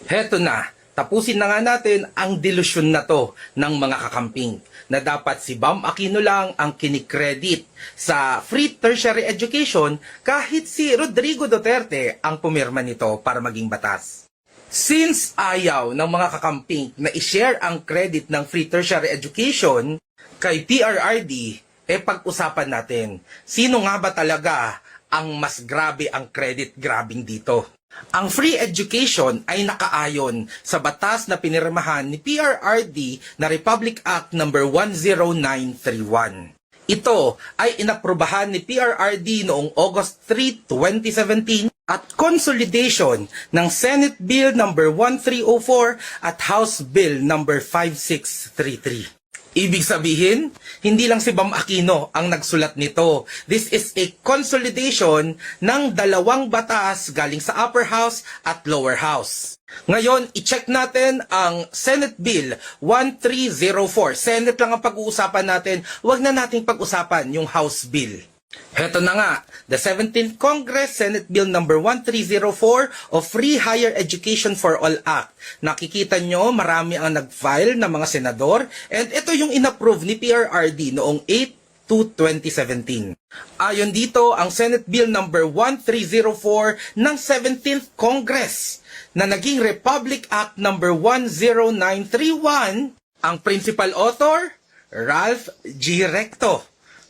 Heto na, tapusin na nga natin ang delusyon na to ng mga kakamping na dapat si Bam Aquino lang ang kinikredit sa free tertiary education kahit si Rodrigo Duterte ang pumirma nito para maging batas. Since ayaw ng mga kakamping na i-share ang credit ng free tertiary education kay PRRD, pag-usapan natin, sino nga ba talaga ang mas grabe ang credit grabbing dito? Ang free education ay nakaayon sa batas na pinirmahan ni PRRD na Republic Act No. 10931. Ito ay inaprubahan ni PRRD noong August 3, 2017 at consolidation ng Senate Bill No. 1304 at House Bill No. 5633. Ibig sabihin, hindi lang si Bam Aquino ang nagsulat nito. This is a consolidation ng dalawang batas galing sa upper house at lower house. Ngayon, i-check natin ang Senate Bill 1304. Senate lang ang pag-uusapan natin. Huwag na nating pag-usapan yung House Bill. Heto na nga, the 17th Congress Senate Bill No. 1304 of Free Higher Education for All Act. Nakikita nyo, marami ang nag-file ng mga senador and ito yung inapprove ni PRRD noong 8 to 2017. Ayon dito, ang Senate Bill No. 1304 ng 17th Congress na naging Republic Act No. 10931, ang principal author, Ralph G. Recto.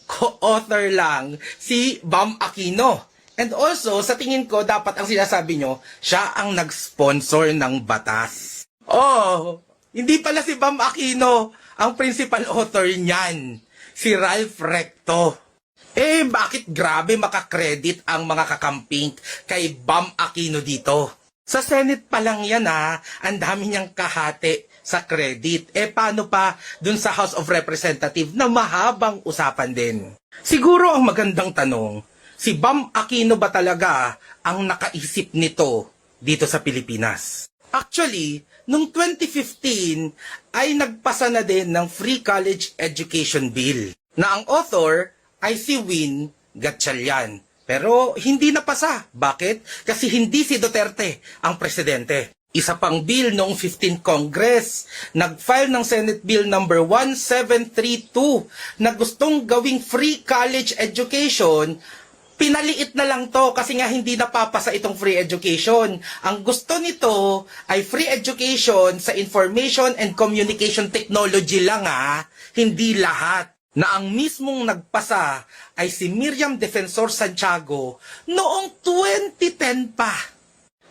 Co-author lang si Bam Aquino. And also, sa tingin ko, dapat ang sinasabi nyo, siya ang nag-sponsor ng batas. Oh, hindi pala si Bam Aquino ang principal author niyan. Si Ralph Recto. Bakit grabe makakredit ang mga kakamping kay Bam Aquino dito? Sa Senate pa lang yan ang dami niyang kahati sa credit. Paano pa dun sa House of Representatives na mahabang usapan din? Siguro ang magandang tanong, si Bam Aquino ba talaga ang nakaisip nito dito sa Pilipinas? Actually, noong 2015 ay nagpasa na din ng Free College Education Bill na ang author ay si Win Gatchalian. Pero hindi napasa. Bakit? Kasi hindi si Duterte ang presidente. Isa pang bill noong 15th Congress, nag-file ng Senate Bill No. 1732 na gustong gawing free college education. Pinaliit na lang to kasi nga hindi napapasa itong free education. Ang gusto nito ay free education sa information and communication technology lang hindi lahat. Na ang mismong nagpasa ay si Miriam Defensor Santiago noong 2010 pa.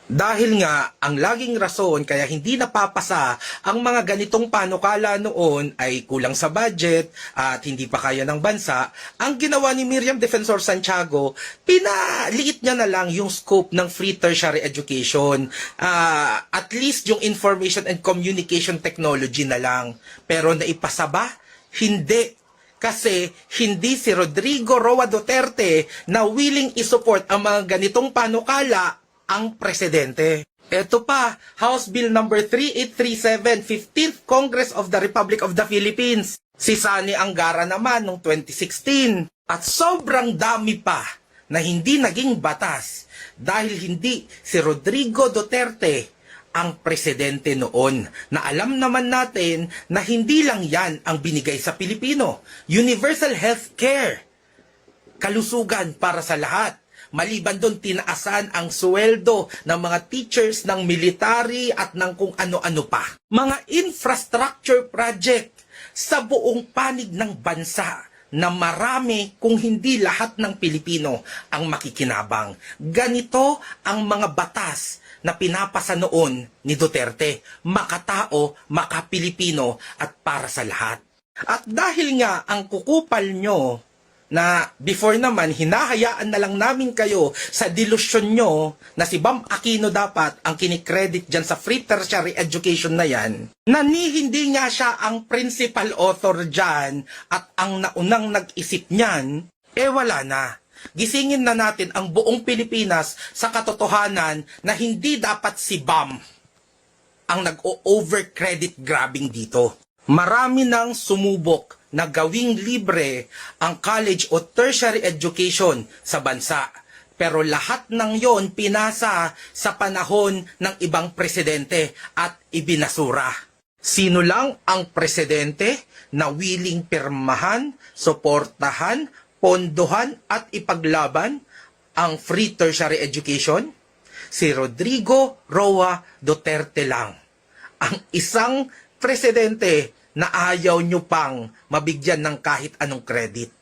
Dahil nga, ang laging rason kaya hindi napapasa ang mga ganitong panukala noon ay kulang sa budget at hindi pa kaya ng bansa, ang ginawa ni Miriam Defensor Santiago, pinaliit niya na lang yung scope ng free tertiary education. At least yung information and communication technology na lang. Pero naipasa ba? Hindi. Kasi hindi si Rodrigo Roa Duterte na willing isupport ang mga ganitong panukala ang presidente. Ito pa, House Bill No. 3837, 15th Congress of the Republic of the Philippines. Si Sani Angara naman noong 2016. At sobrang dami pa na hindi naging batas dahil hindi si Rodrigo Duterte ang presidente noon, na alam naman natin na hindi lang yan ang binigay sa Pilipino. Universal health care, kalusugan para sa lahat. Maliban doon, tinaasan ang sweldo ng mga teachers ng military at ng kung ano-ano pa. Mga infrastructure project sa buong panig ng bansa na marami kung hindi lahat ng Pilipino ang makikinabang. Ganito ang mga batas na pinapasa noon ni Duterte, makatao, makapilipino at para sa lahat. At dahil nga ang kukupal nyo na before naman hinahayaan na lang namin kayo sa delusyon nyo na si Bam Aquino dapat ang kinikredit dyan sa free tertiary education na yan, na hindi nga siya ang principal author dyan at ang naunang nag-isip niyan, wala na. Gisingin na natin ang buong Pilipinas sa katotohanan na hindi dapat si Bam ang nag-over-credit grabbing dito. Marami nang sumubok na gawing libre ang college o tertiary education sa bansa. Pero lahat ng yon pinasa sa panahon ng ibang presidente at ibinasura. Sino lang ang presidente na willing pirmahan, suportahan, pondohan at ipaglaban ang free tertiary education? Si Rodrigo Roa Duterte lang. Ang isang presidente na ayaw nyo pang mabigyan ng kahit anong credit.